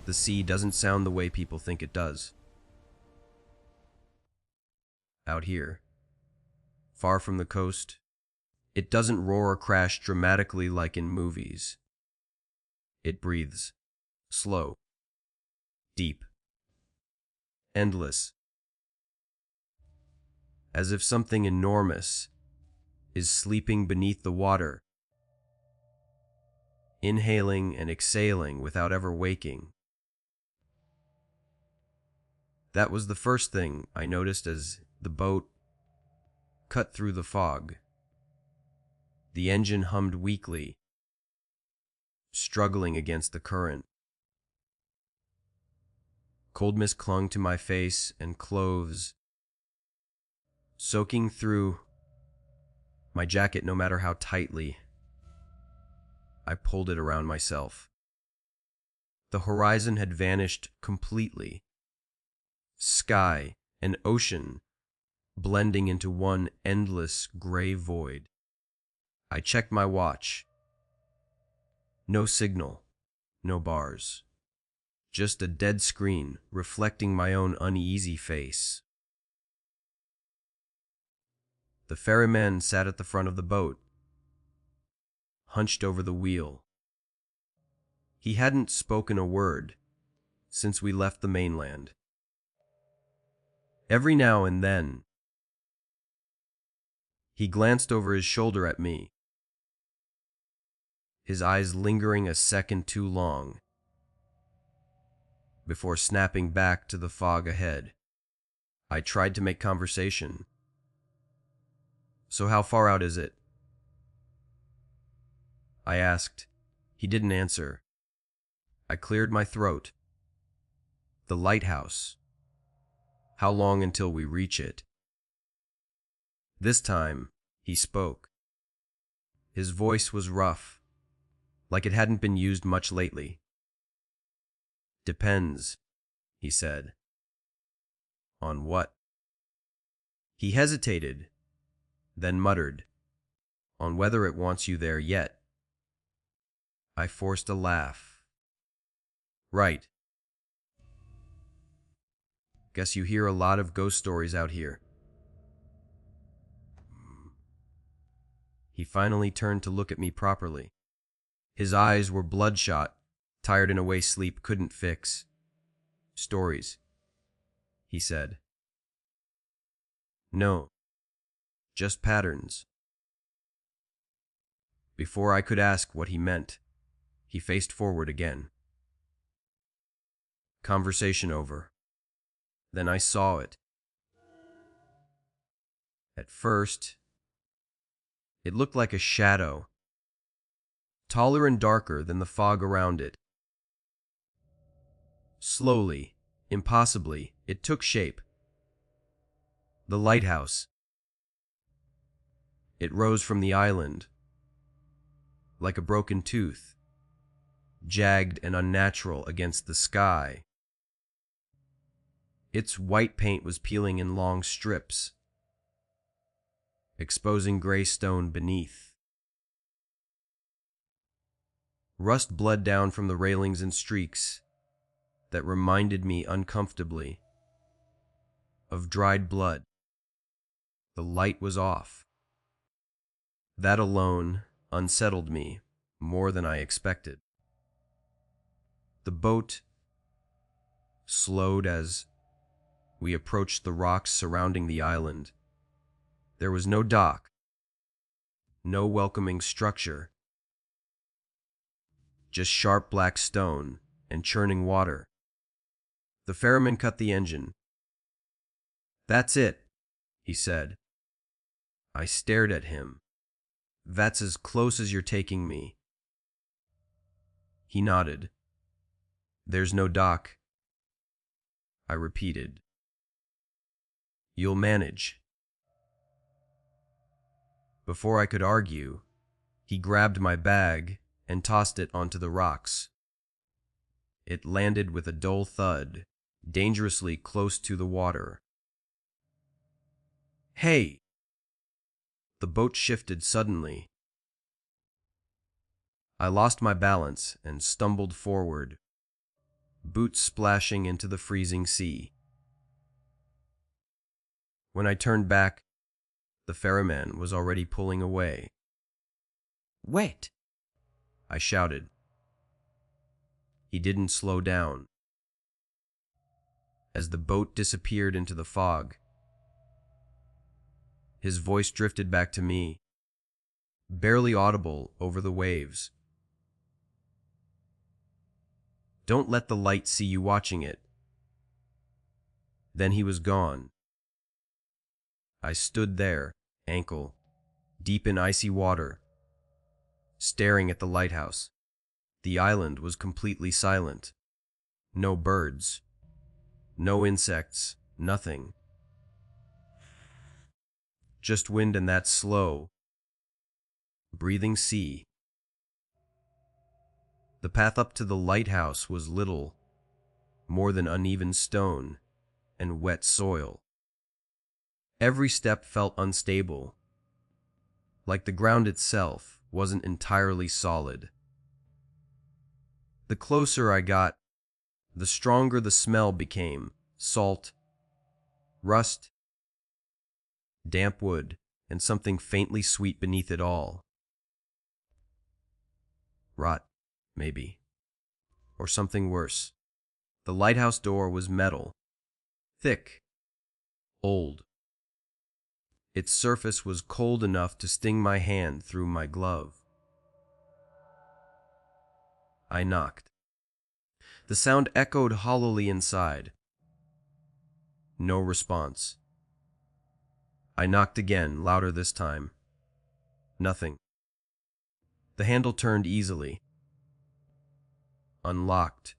The sea doesn't sound the way people think it does. Out here, far from the coast, it doesn't roar or crash dramatically like in movies. It breathes, slow, deep, endless, as if something enormous is sleeping beneath the water, inhaling and exhaling without ever waking. That was the first thing I noticed as the boat cut through the fog. The engine hummed weakly, struggling against the current. Cold mist clung to my face and clothes, soaking through my jacket no matter how tightly I pulled it around myself. The horizon had vanished completely. Sky and ocean blending into one endless gray void. I checked my watch. No signal, no bars. Just a dead screen reflecting my own uneasy face. The ferryman sat at the front of the boat, hunched over the wheel. He hadn't spoken a word since we left the mainland. Every now and then, he glanced over his shoulder at me, his eyes lingering a second too long, before snapping back to the fog ahead. I tried to make conversation. "So how far out is it?" I asked. He didn't answer. I cleared my throat. "The lighthouse. How long until we reach it?" This time, he spoke. His voice was rough, like it hadn't been used much lately. "Depends," he said. "On what?" He hesitated, then muttered, "On whether it wants you there yet." I forced a laugh. "Right. Guess you hear a lot of ghost stories out here." He finally turned to look at me properly. His eyes were bloodshot, tired in a way sleep couldn't fix. "Stories," he said. "No, just patterns." Before I could ask what he meant, he faced forward again. Conversation over. Then I saw it. At first, it looked like a shadow, taller and darker than the fog around it. Slowly, impossibly, it took shape. The lighthouse. It rose from the island, like a broken tooth, jagged and unnatural against the sky. Its white paint was peeling in long strips, exposing gray stone beneath. Rust bled down from the railings in streaks that reminded me uncomfortably of dried blood. The light was off. That alone unsettled me more than I expected. The boat slowed as we approached the rocks surrounding the island. There was no dock, no welcoming structure, just sharp black stone and churning water. The ferryman cut the engine. "That's it," he said. I stared at him. "That's as close as you're taking me." He nodded. "There's no dock," I repeated. "You'll manage." Before I could argue, he grabbed my bag and tossed it onto the rocks. It landed with a dull thud, dangerously close to the water. "Hey!" The boat shifted suddenly. I lost my balance and stumbled forward, boots splashing into the freezing sea. When I turned back, the ferryman was already pulling away. "Wait!" I shouted. He didn't slow down. As the boat disappeared into the fog, his voice drifted back to me, barely audible over the waves. "Don't let the light see you watching it." Then he was gone. I stood there, ankle deep in icy water, staring at the lighthouse. The island was completely silent. No birds, no insects, nothing. Just wind and that slow, breathing sea. The path up to the lighthouse was little more than uneven stone and wet soil. Every step felt unstable, like the ground itself wasn't entirely solid. The closer I got, the stronger the smell became: salt, rust, damp wood, and something faintly sweet beneath it all. Rot, maybe. Or something worse. The lighthouse door was metal, thick, old. Its surface was cold enough to sting my hand through my glove. I knocked. The sound echoed hollowly inside. No response. I knocked again, louder this time. Nothing. The handle turned easily. Unlocked.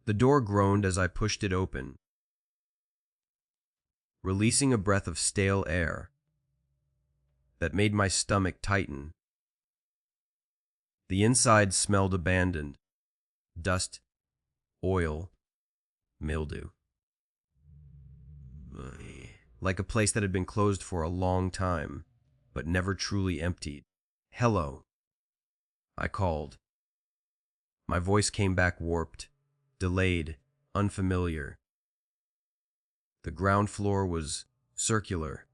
The door groaned as I pushed it open, releasing a breath of stale air that made my stomach tighten. The inside smelled abandoned: dust, oil, mildew. Like a place that had been closed for a long time, but never truly emptied. "Hello," I called. My voice came back warped, delayed, unfamiliar. The ground floor was circular.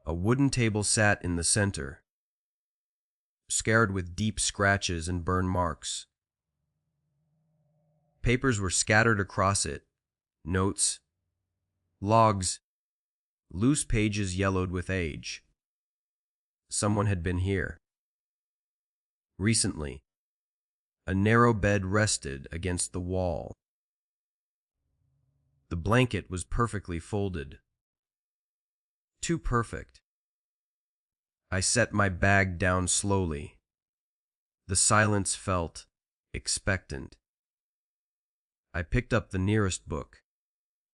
A wooden table sat in the center, scarred with deep scratches and burn marks. Papers were scattered across it: notes, logs, loose pages yellowed with age. Someone had been here. Recently. A narrow bed rested against the wall. The blanket was perfectly folded. Too perfect. I set my bag down slowly. The silence felt expectant. I picked up the nearest book,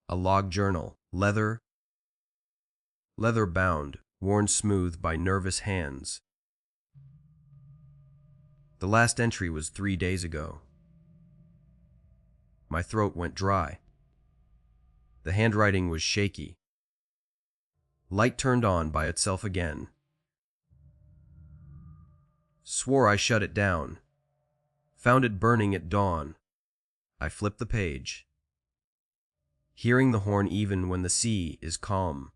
a log journal, leather-bound, worn smooth by nervous hands. The last entry was 3 days ago. My throat went dry. The handwriting was shaky. Light turned on by itself again. Swore I shut it down. Found it burning at dawn. I flipped the page, hearing the horn even when the sea is calm.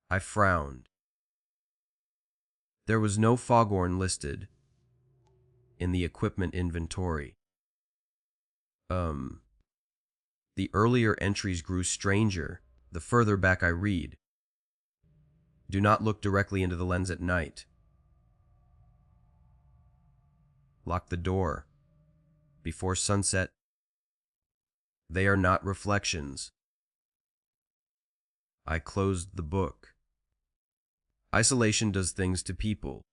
I frowned. There was no foghorn listed in the equipment inventory. The earlier entries grew stranger the further back I read. Do not look directly into the lens at night. Lock the door before sunset. They are not reflections. I closed the book. Isolation does things to people.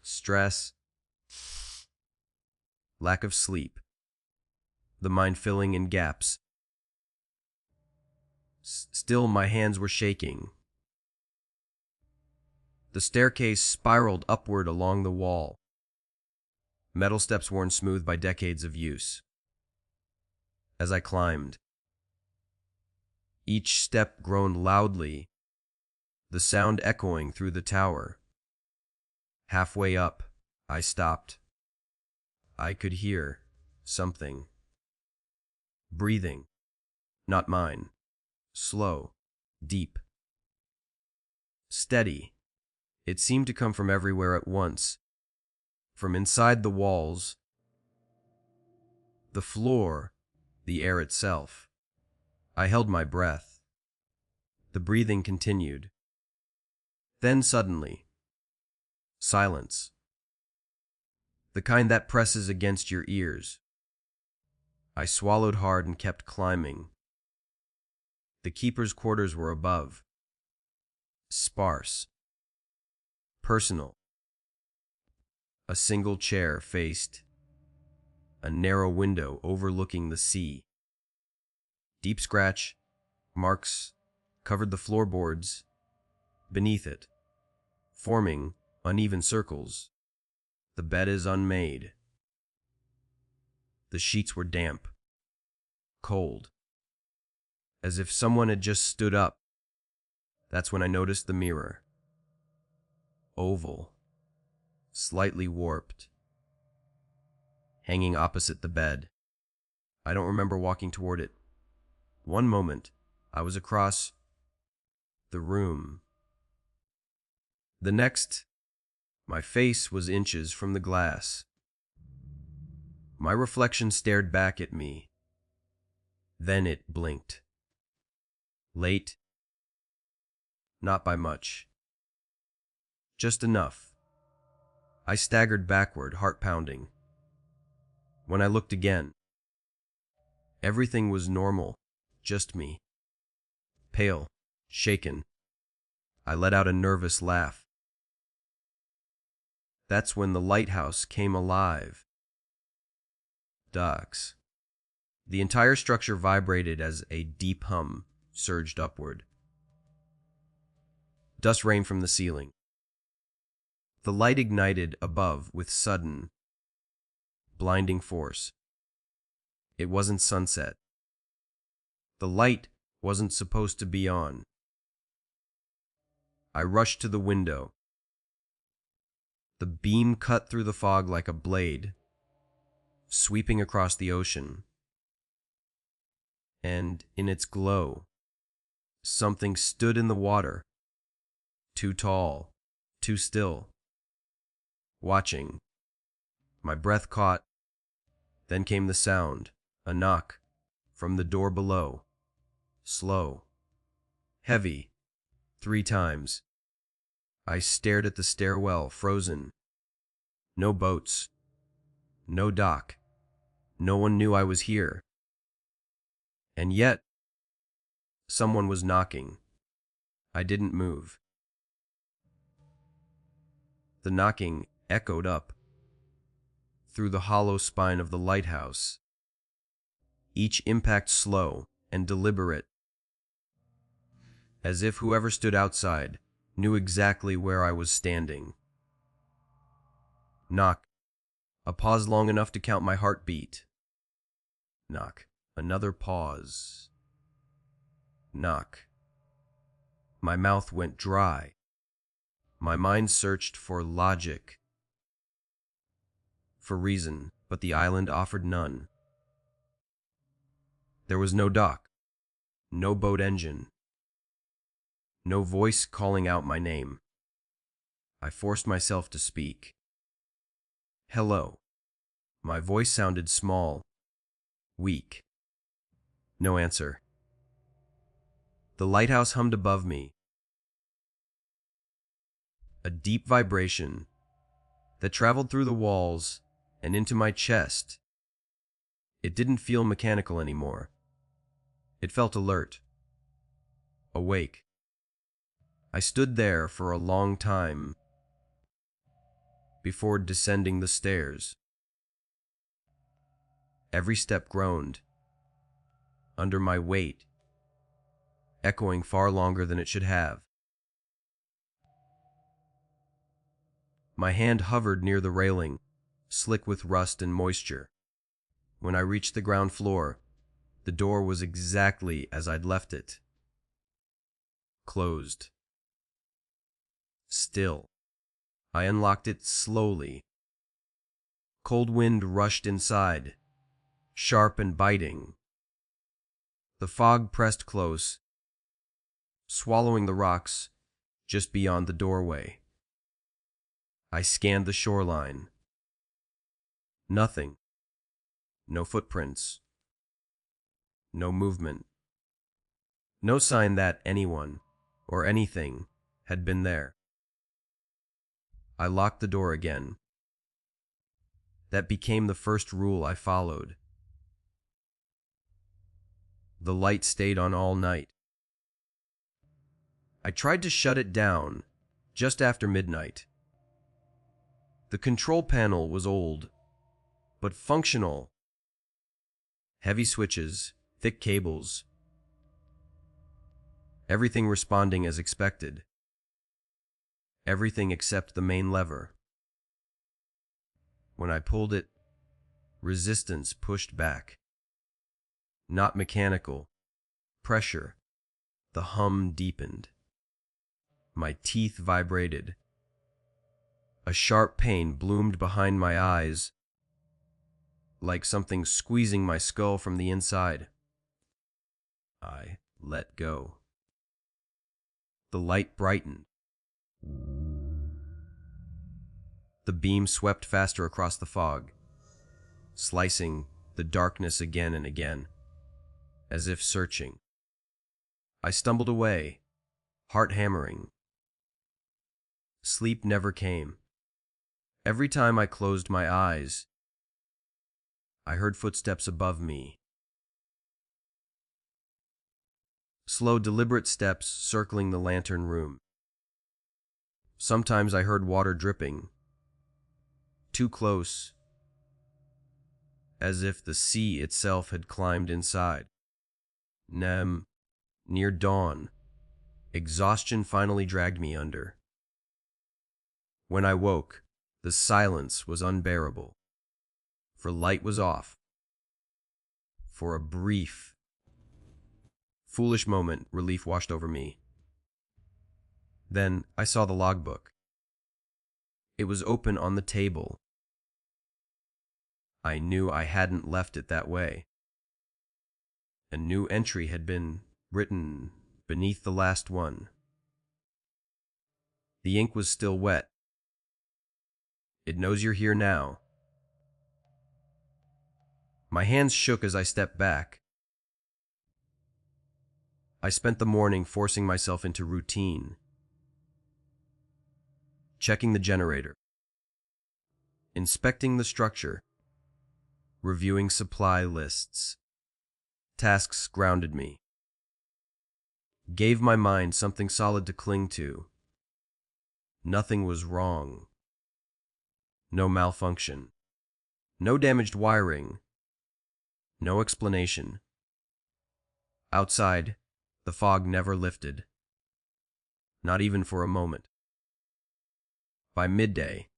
Stress, lack of sleep, the mind filling in gaps. Still, my hands were shaking. The staircase spiraled upward along the wall. Metal steps worn smooth by decades of use. As I climbed, each step groaned loudly, the sound echoing through the tower. Halfway up, I stopped. I could hear something. Breathing. Not mine. Slow. Deep. Steady. It seemed to come from everywhere at once. From inside the walls, the floor, the air itself. I held my breath. The breathing continued. Then suddenly, silence. The kind that presses against your ears. I swallowed hard and kept climbing. The keeper's quarters were above. Sparse. Personal. A single chair faced a narrow window overlooking the sea. Deep scratch, marks covered the floorboards beneath it, forming uneven circles. The bed is unmade. The sheets were damp, cold, as if someone had just stood up. That's when I noticed the mirror. Oval, slightly warped, hanging opposite the bed. I don't remember walking toward it. One moment, I was across the room. The next, my face was inches from the glass. My reflection stared back at me. Then it blinked. Late. Not by much. Just enough. I staggered backward, heart pounding. When I looked again, everything was normal, just me. Pale, shaken. I let out a nervous laugh. That's when the lighthouse came alive. Ducks. The entire structure vibrated as a deep hum surged upward. Dust rained from the ceiling. The light ignited above with sudden, blinding force. It wasn't sunset. The light wasn't supposed to be on. I rushed to the window. The beam cut through the fog like a blade, sweeping across the ocean. And in its glow, something stood in the water, too tall, too still, watching. My breath caught. Then came the sound, a knock, from the door below. Slow. Heavy. 3 times. I stared at the stairwell, frozen. No boats. No dock. No one knew I was here. And yet, someone was knocking. I didn't move. The knocking echoed up through the hollow spine of the lighthouse, each impact slow and deliberate, as if whoever stood outside knew exactly where I was standing. Knock. A pause long enough to count my heartbeat. Knock. Another pause. Knock. My mouth went dry. My mind searched for logic, for reason, but the island offered none. There was no dock, no boat engine, no voice calling out my name. I forced myself to speak. Hello. My voice sounded small, weak. No answer. The lighthouse hummed above me, a deep vibration that traveled through the walls and into my chest. It didn't feel mechanical anymore. It felt alert, awake. I stood there for a long time before descending the stairs. Every step groaned under my weight, echoing far longer than it should have. My hand hovered near the railing, slick with rust and moisture. When I reached the ground floor, the door was exactly as I'd left it. Closed. Still. I unlocked it slowly, Cold wind rushed inside, sharp and biting. The fog pressed close, swallowing the rocks just beyond the doorway. I scanned the shoreline. Nothing. No footprints. No movement. No sign that anyone or anything had been there. I locked the door again. That became the first rule I followed. The light stayed on all night. I tried to shut it down just after midnight. The control panel was old, but functional. Heavy switches, thick cables. Everything responding as expected. Everything except the main lever. When I pulled it, resistance pushed back. Not mechanical. Pressure. The hum deepened. My teeth vibrated. A sharp pain bloomed behind my eyes, like something squeezing my skull from the inside. I let go. The light brightened. The beam swept faster across the fog, slicing the darkness again and again, as if searching. I stumbled away, heart hammering. Sleep never came. Every time I closed my eyes, I heard footsteps above me. Slow, deliberate steps circling the lantern room. Sometimes I heard water dripping, too close, as if the sea itself had climbed inside. Near dawn, exhaustion finally dragged me under. When I woke, the silence was unbearable, for light was off. For a brief, foolish moment, relief washed over me. Then I saw the logbook. It was open on the table. I knew I hadn't left it that way. A new entry had been written beneath the last one. The ink was still wet. It knows you're here now. My hands shook as I stepped back. I spent the morning forcing myself into routine. Checking the generator. Inspecting the structure. Reviewing supply lists. Tasks grounded me. Gave my mind something solid to cling to. Nothing was wrong. No malfunction. No damaged wiring. No explanation. Outside, the fog never lifted. Not even for a moment. By midday,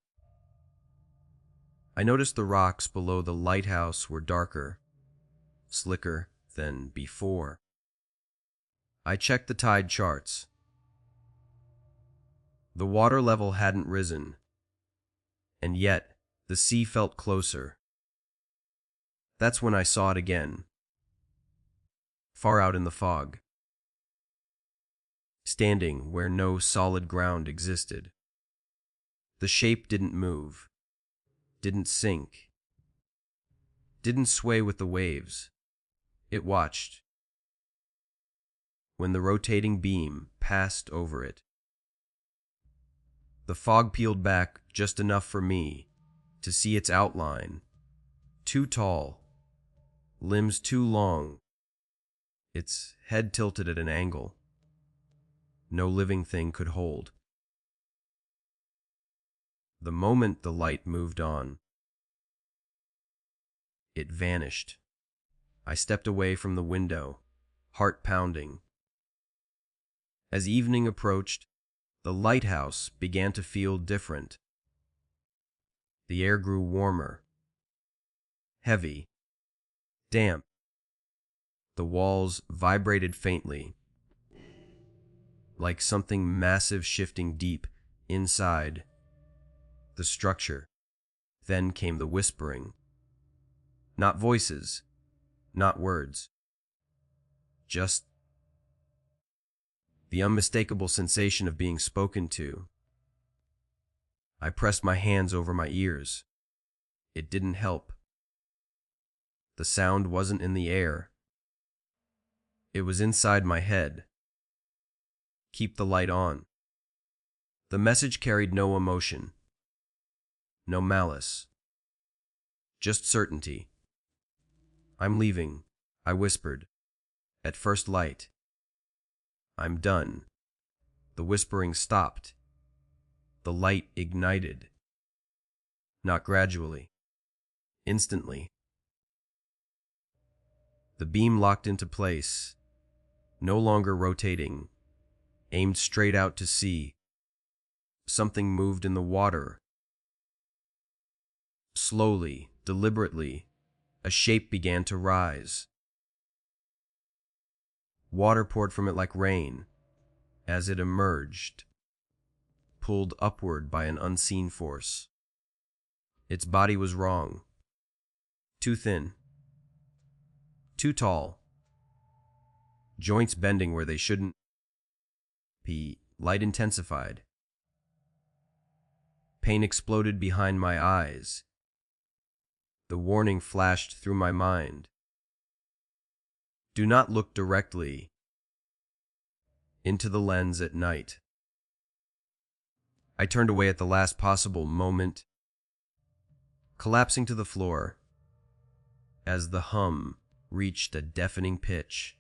I noticed the rocks below the lighthouse were darker, slicker than before. I checked the tide charts. The water level hadn't risen, and yet the sea felt closer. That's when I saw it again, far out in the fog, standing where no solid ground existed. The shape didn't move, didn't sink, didn't sway with the waves. It watched. When the rotating beam passed over it, the fog peeled back just enough for me to see its outline. Too tall, limbs too long, its head tilted at an angle no living thing could hold. The moment the light moved on, it vanished. I stepped away from the window, heart pounding. As evening approached, the lighthouse began to feel different. The air grew warmer, heavy, damp. The walls vibrated faintly, like something massive shifting deep inside. The structure, Then came the whispering. Not voices, not words. Just the unmistakable sensation of being spoken to. I pressed my hands over my ears. It didn't help. The sound wasn't in the air. It was inside my head. Keep the light on. The message carried no emotion, no malice, just certainty. I'm leaving, I whispered, at first light. I'm done. The whispering stopped. The light ignited. Not gradually. Instantly. The beam locked into place, no longer rotating, aimed straight out to sea. Something moved in the water. Slowly, deliberately, a shape began to rise. Water poured from it like rain, as it emerged, pulled upward by an unseen force. Its body was wrong. Too thin. Too tall. Joints bending where they shouldn't be. Light intensified. Pain exploded behind my eyes. The warning flashed through my mind. Do not look directly into the lens at night. I turned away at the last possible moment, collapsing to the floor as the hum reached a deafening pitch.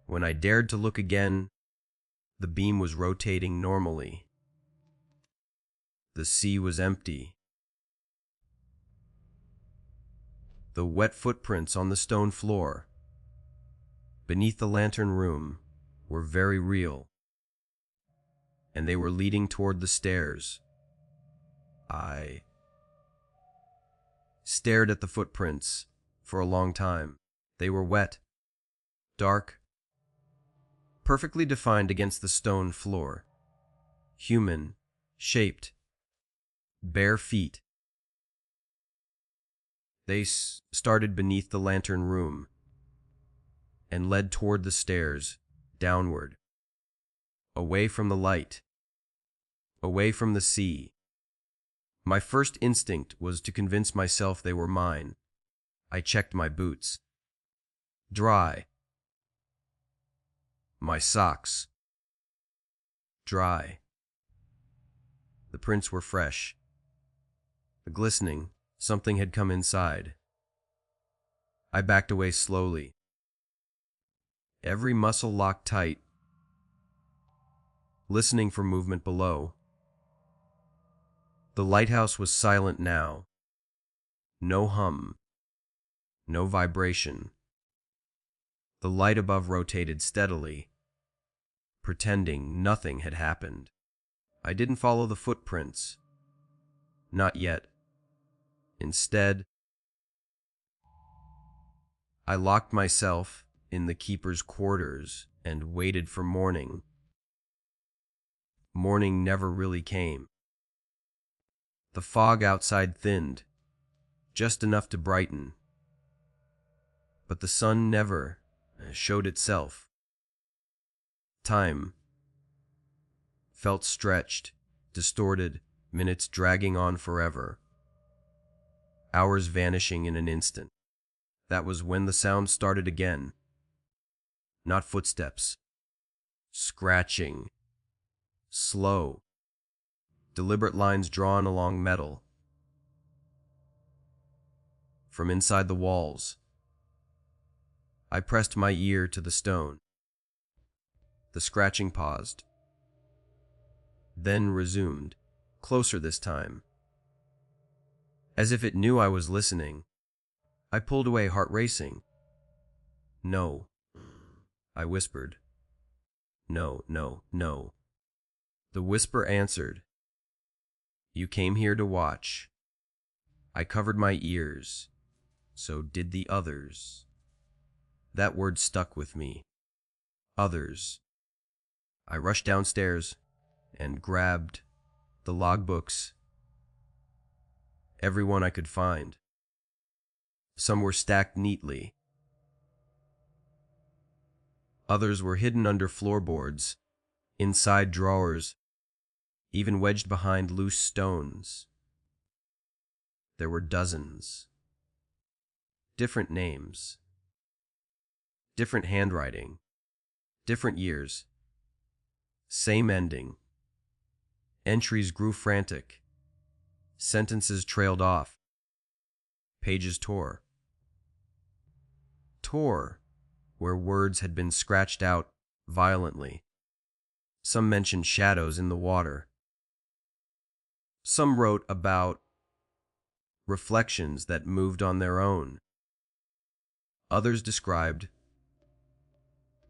When I dared to look again, the beam was rotating normally. The sea was empty. The wet footprints on the stone floor beneath the lantern room were very real, and they were leading toward the stairs. I stared at the footprints for a long time. They were wet, dark, perfectly defined against the stone floor. Human, shaped, bare feet. They started beneath the lantern room and led toward the stairs, downward, away from the light, away from the sea. My first instinct was to convince myself they were mine. I checked my boots. Dry. My socks. Dry. The prints were fresh. The glistening, something had come inside. I backed away slowly. Every muscle locked tight, listening for movement below. The lighthouse was silent now. No hum. No vibration. The light above rotated steadily, pretending nothing had happened. I didn't follow the footprints. Not yet. Instead, I locked myself in the keeper's quarters and waited for morning. Morning never really came. The fog outside thinned, just enough to brighten. But the sun never showed itself. Time felt stretched, distorted, minutes dragging on forever. Hours vanishing in an instant. That was when the sound started again. Not footsteps. Scratching. Slow. Deliberate lines drawn along metal. From inside the walls. I pressed my ear to the stone. The scratching paused. Then resumed, closer this time. As if it knew I was listening, I pulled away, heart racing. No, I whispered. No, no, no. The whisper answered. You came here to watch. I covered my ears. So did the others. That word stuck with me. Others. I rushed downstairs and grabbed the logbooks every one I could find. Some were stacked neatly. Others were hidden under floorboards, inside drawers, even wedged behind loose stones. There were dozens. Different names. Different handwriting. Different years. Same ending. Entries grew frantic. Sentences trailed off. Pages tore. Tore where words had been scratched out violently. Some mentioned shadows in the water. Some wrote about reflections that moved on their own. Others described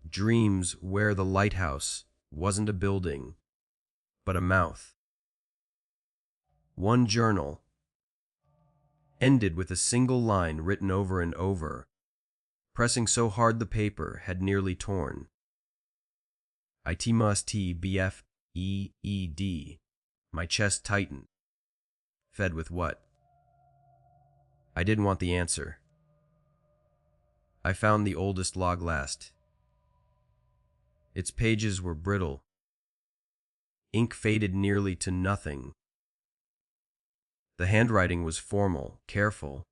dreams where the lighthouse wasn't a building, but a mouth. One journal ended with a single line written over and over, pressing so hard the paper had nearly torn. It must bfeed. My chest tightened. Fed with what? I didn't want the answer. I found the oldest log last. Its pages were brittle. Ink faded nearly to nothing. The handwriting was formal, careful.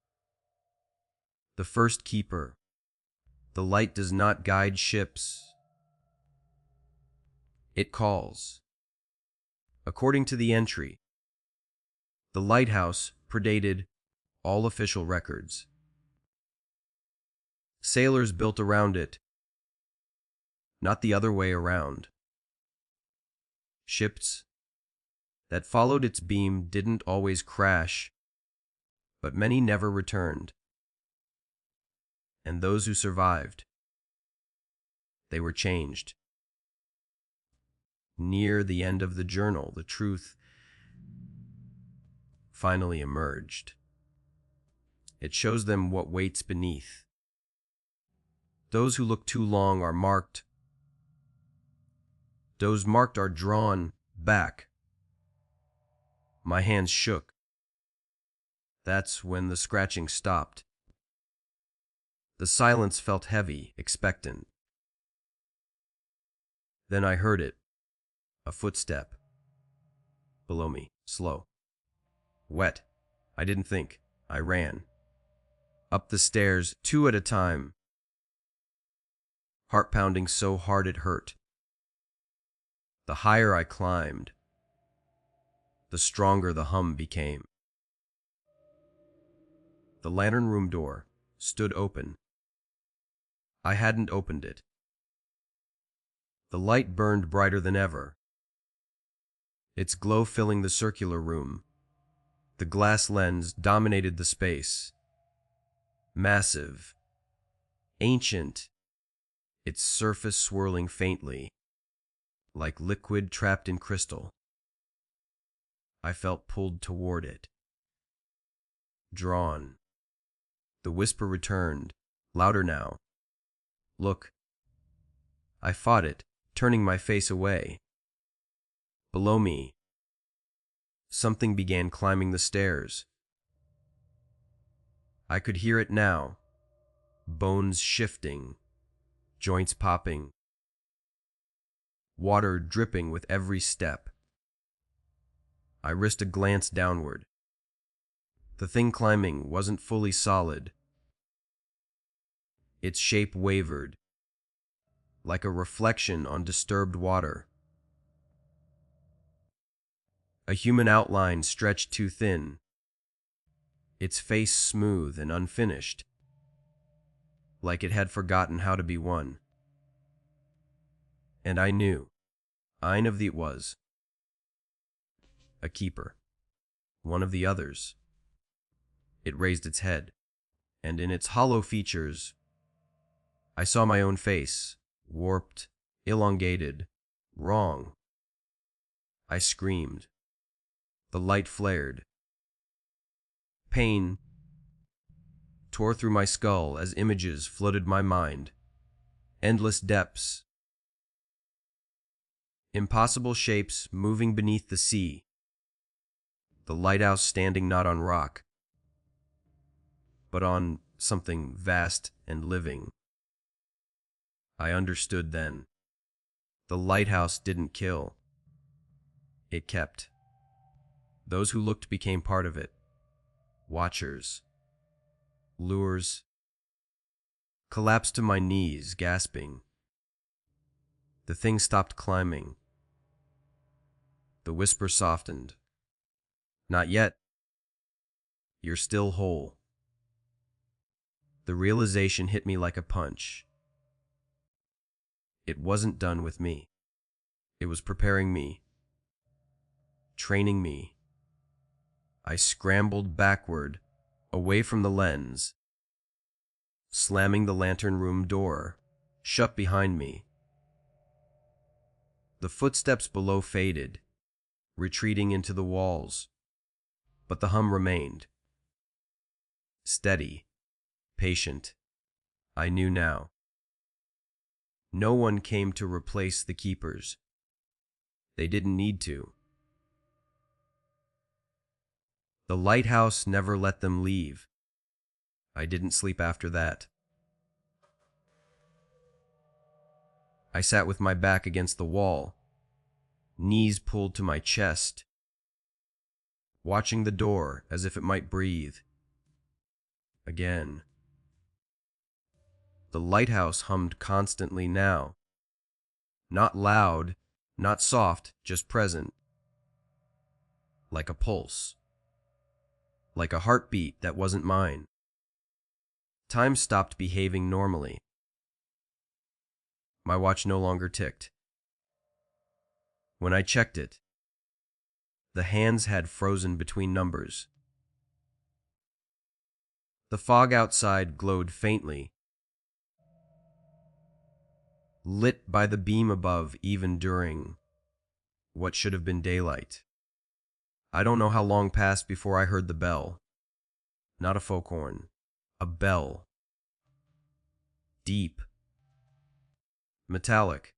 The first keeper. The light does not guide ships. It calls. According to the entry, the lighthouse predated all official records. Sailors built around it, not the other way around. Ships that followed its beam didn't always crash, but many never returned. And those who survived, they were changed. Near the end of the journal, the truth finally emerged. It shows them what waits beneath. Those who look too long are marked. Those marked are drawn back. My hands shook. That's when the scratching stopped. The silence felt heavy, expectant. Then I heard it. A footstep. Below me, slow. Wet. I didn't think. I ran. Up the stairs, 2 at a time. Heart pounding so hard it hurt. The higher I climbed, the stronger the hum became. The lantern room door stood open. I hadn't opened it. The light burned brighter than ever, its glow filling the circular room. The glass lens dominated the space. Massive, ancient, its surface swirling faintly, like liquid trapped in crystal. I felt pulled toward it. Drawn. The whisper returned, louder now. Look. I fought it, turning my face away. Below me, something began climbing the stairs. I could hear it now, bones shifting, joints popping, water dripping with every step. I risked a glance downward. The thing climbing wasn't fully solid. Its shape wavered, like a reflection on disturbed water. A human outline stretched too thin, its face smooth and unfinished, like it had forgotten how to be one. And I knew, Ein of the it was. A keeper, one of the others. It raised its head, and in its hollow features, I saw my own face, warped, elongated, wrong. I screamed. The light flared. Pain tore through my skull as images flooded my mind. Endless depths. Impossible shapes moving beneath the sea. The lighthouse standing not on rock, but on something vast and living. I understood then. The lighthouse didn't kill. It kept. Those who looked became part of it. Watchers. Lures. Collapsed to my knees, gasping. The thing stopped climbing. The whisper softened. Not yet. You're still whole. The realization hit me like a punch. It wasn't done with me. It was preparing me. Training me. I scrambled backward, away from the lens, slamming the lantern room door, shut behind me. The footsteps below faded, retreating into the walls, but the hum remained. Steady, patient, I knew now. No one came to replace the keepers. They didn't need to. The lighthouse never let them leave. I didn't sleep after that. I sat with my back against the wall, knees pulled to my chest, watching the door as if it might breathe. Again. The lighthouse hummed constantly now. Not loud, not soft, just present. Like a pulse. Like a heartbeat that wasn't mine. Time stopped behaving normally. My watch no longer ticked. When I checked it, the hands had frozen between numbers. The fog outside glowed faintly, lit by the beam above even during what should have been daylight. I don't know how long passed before I heard the bell. Not a foghorn, a bell. Deep. Metallic.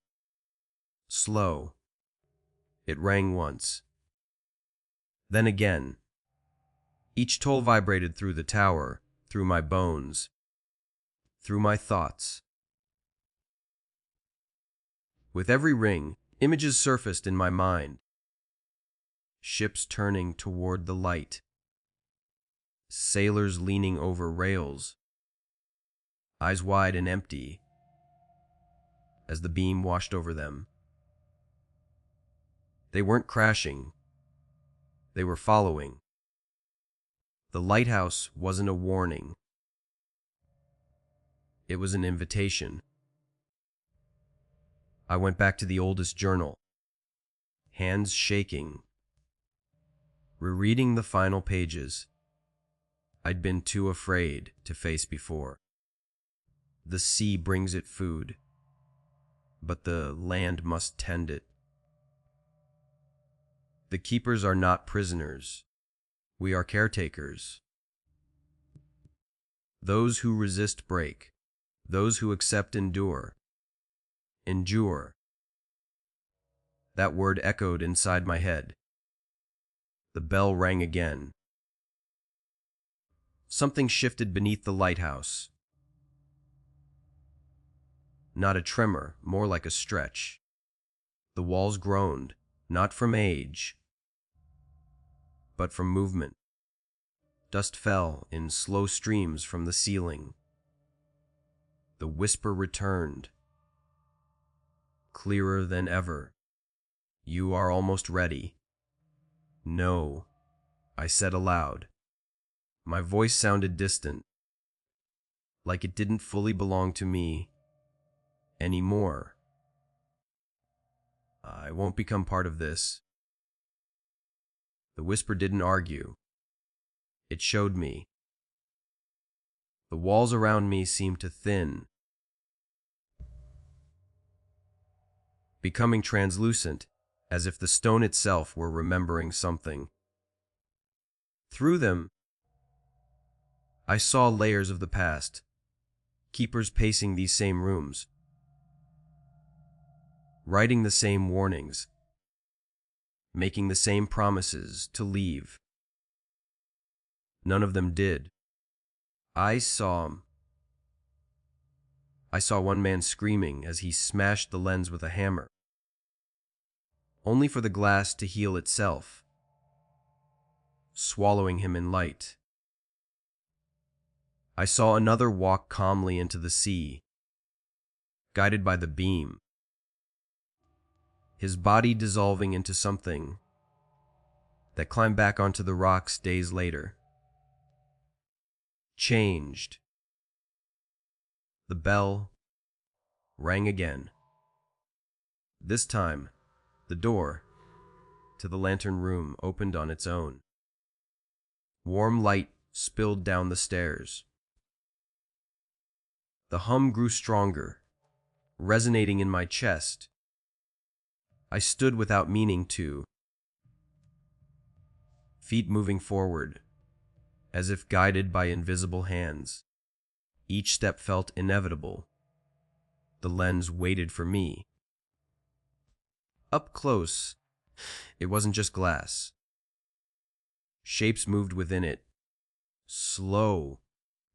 Slow. It rang once. Then again. Each toll vibrated through the tower, through my bones, through my thoughts. With every ring, images surfaced in my mind. Ships turning toward the light. Sailors leaning over rails, eyes wide and empty, as the beam washed over them. They weren't crashing. They were following. The lighthouse wasn't a warning. It was an invitation. I went back to the oldest journal, hands shaking, rereading the final pages I'd been too afraid to face before. The sea brings it food, but the land must tend it. The keepers are not prisoners. We are caretakers. Those who resist break. Those who accept endure. Endure. That word echoed inside my head. The bell rang again. Something shifted beneath the lighthouse. Not a tremor, more like a stretch. The walls groaned, not from age, but from movement. Dust fell in slow streams from the ceiling. The whisper returned, clearer than ever. You are almost ready. No, I said aloud. My voice sounded distant, like it didn't fully belong to me anymore. I won't become part of this. The whisper didn't argue. It showed me. The walls around me seemed to thin, becoming translucent, as if the stone itself were remembering something. Through them, I saw layers of the past, keepers pacing these same rooms, writing the same warnings, making the same promises to leave. None of them did. I saw one man screaming as he smashed the lens with a hammer, only for the glass to heal itself, swallowing him in light. I saw another walk calmly into the sea, guided by the beam, his body dissolving into something that climbed back onto the rocks days later. Changed. The bell rang again. This time, the door to the lantern room opened on its own. Warm light spilled down the stairs. The hum grew stronger, resonating in my chest. I stood without meaning to, feet moving forward, as if guided by invisible hands. Each step felt inevitable. The lens waited for me. Up close, it wasn't just glass. Shapes moved within it. Slow,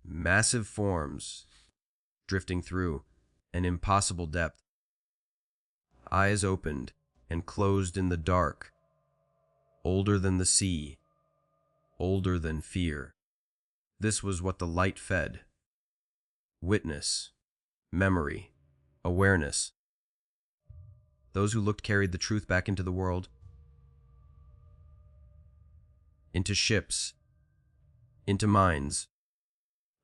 massive forms drifting through an impossible depth. Eyes opened and closed in the dark. Older than the sea. Older than fear. This was what the light fed. Witness, memory, awareness. Those who looked carried the truth back into the world, into ships, into minds,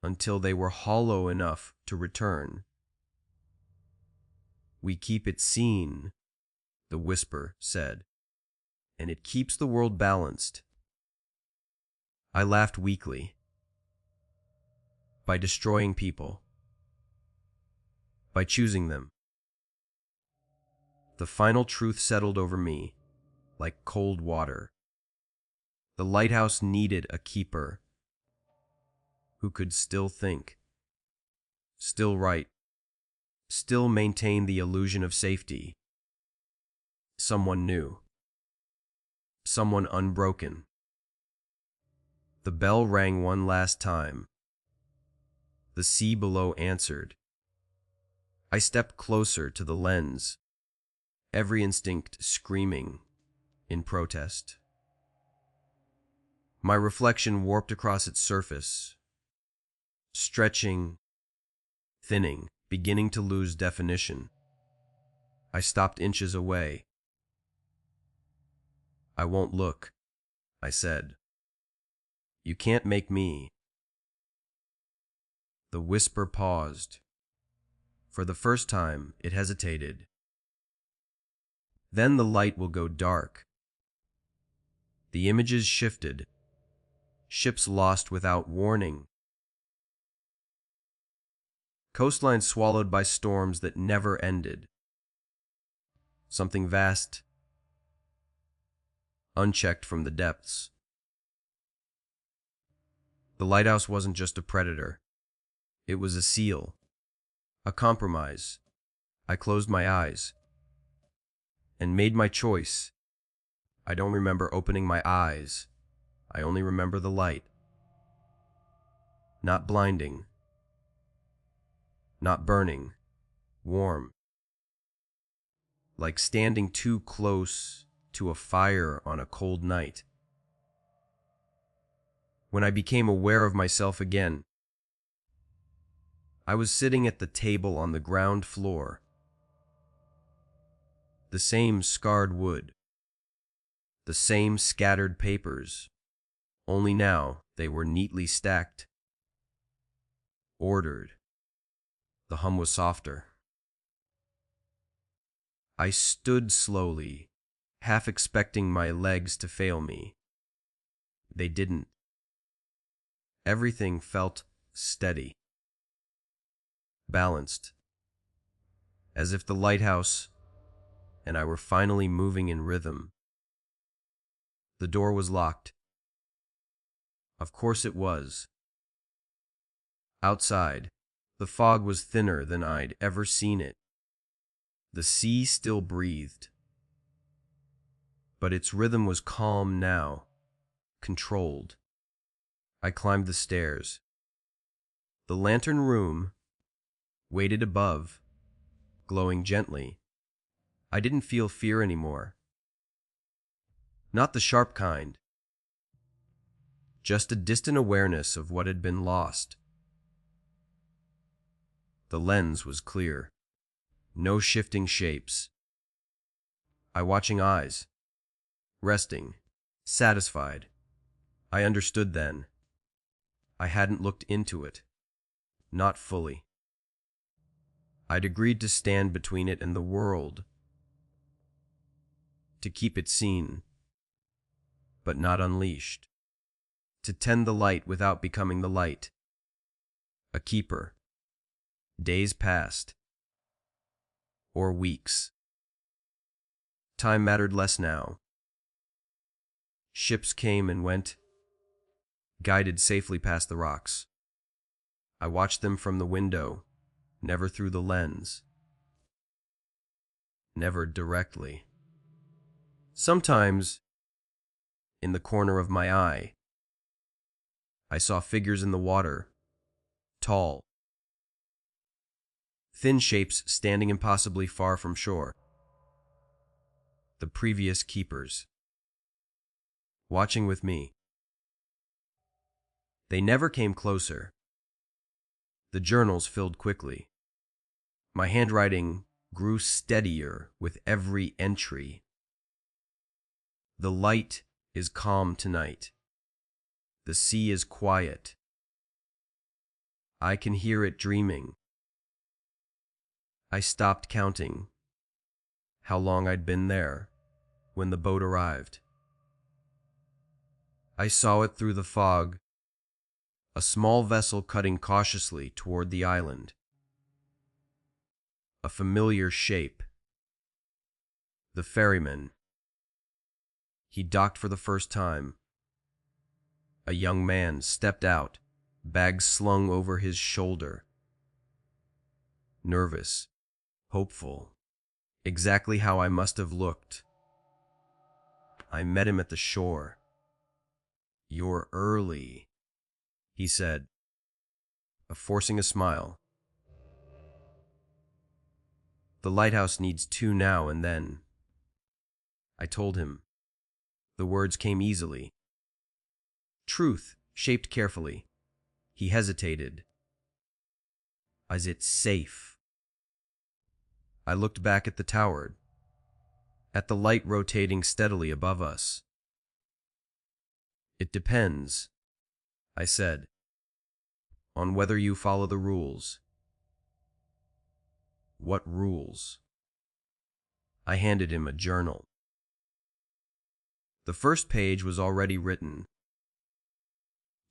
until they were hollow enough to return. We keep it seen, the whisper said, and it keeps the world balanced. I laughed weakly. By destroying people. By choosing them. The final truth settled over me, like cold water. The lighthouse needed a keeper who could still think, still write, still maintain the illusion of safety. Someone new. Someone unbroken. The bell rang one last time. The sea below answered. I stepped closer to the lens, every instinct screaming in protest. My reflection warped across its surface, stretching, thinning, beginning to lose definition. I stopped inches away. I won't look, I said. You can't make me. The whisper paused. For the first time, it hesitated. Then the light will go dark. The images shifted. Ships lost without warning. Coastlines swallowed by storms that never ended. Something vast, unchecked from the depths. The lighthouse wasn't just a predator. It was a seal, a compromise. I closed my eyes and made my choice. I don't remember opening my eyes. I only remember the light. Not blinding. Not burning. Warm. Like standing too close to a fire on a cold night. When I became aware of myself again, I was sitting at the table on the ground floor. The same scarred wood. The same scattered papers. Only now they were neatly stacked. Ordered. The hum was softer. I stood slowly, half expecting my legs to fail me. They didn't. Everything felt steady. Balanced. As if the lighthouse and I were finally moving in rhythm. The door was locked. Of course it was. Outside, the fog was thinner than I'd ever seen it. The sea still breathed. But its rhythm was calm now, controlled. I climbed the stairs. The lantern room waited above, glowing gently. I didn't feel fear anymore. Not the sharp kind. Just a distant awareness of what had been lost. The lens was clear. No shifting shapes. Eye-watching eyes. Resting. Satisfied. I understood then. I hadn't looked into it. Not fully. I'd agreed to stand between it and the world. To keep it seen, but not unleashed. To tend the light without becoming the light. A keeper. Days passed. Or weeks. Time mattered less now. Ships came and went, guided safely past the rocks. I watched them from the window, never through the lens. Never directly. Sometimes, in the corner of my eye, I saw figures in the water, tall, thin shapes standing impossibly far from shore. The previous keepers, watching with me. They never came closer. The journals filled quickly. My handwriting grew steadier with every entry. The light is calm tonight. The sea is quiet. I can hear it dreaming. I stopped counting how long I'd been there when the boat arrived. I saw it through the fog, a small vessel cutting cautiously toward the island. A familiar shape. The ferryman. He docked for the first time. A young man stepped out, bags slung over his shoulder. Nervous, hopeful, exactly how I must have looked. I met him at the shore. "You're early," he said, forcing a smile. "The lighthouse needs two now and then," I told him. The words came easily. Truth, shaped carefully. He hesitated. "Is it safe?" I looked back at the tower, at the light rotating steadily above us. "It depends," I said, "on whether you follow the rules." "What rules?" I handed him a journal. The first page was already written.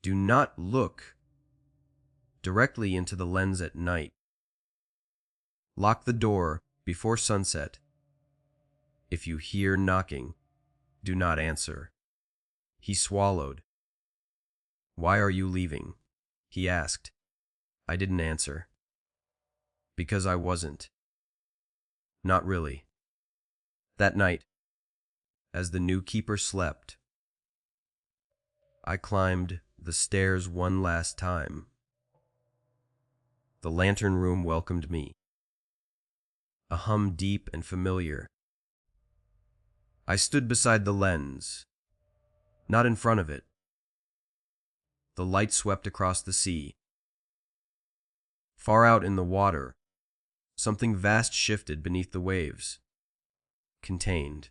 Do not look directly into the lens at night. Lock the door before sunset. If you hear knocking, do not answer. He swallowed. "Why are you leaving?" he asked. I didn't answer. Because I wasn't. Not really. That night, as the new keeper slept, I climbed the stairs one last time. The lantern room welcomed me. A hum deep and familiar. I stood beside the lens, not in front of it. The light swept across the sea. Far out in the water, something vast shifted beneath the waves. Contained.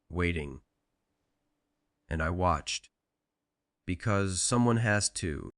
Waiting. And I watched. Because someone has to.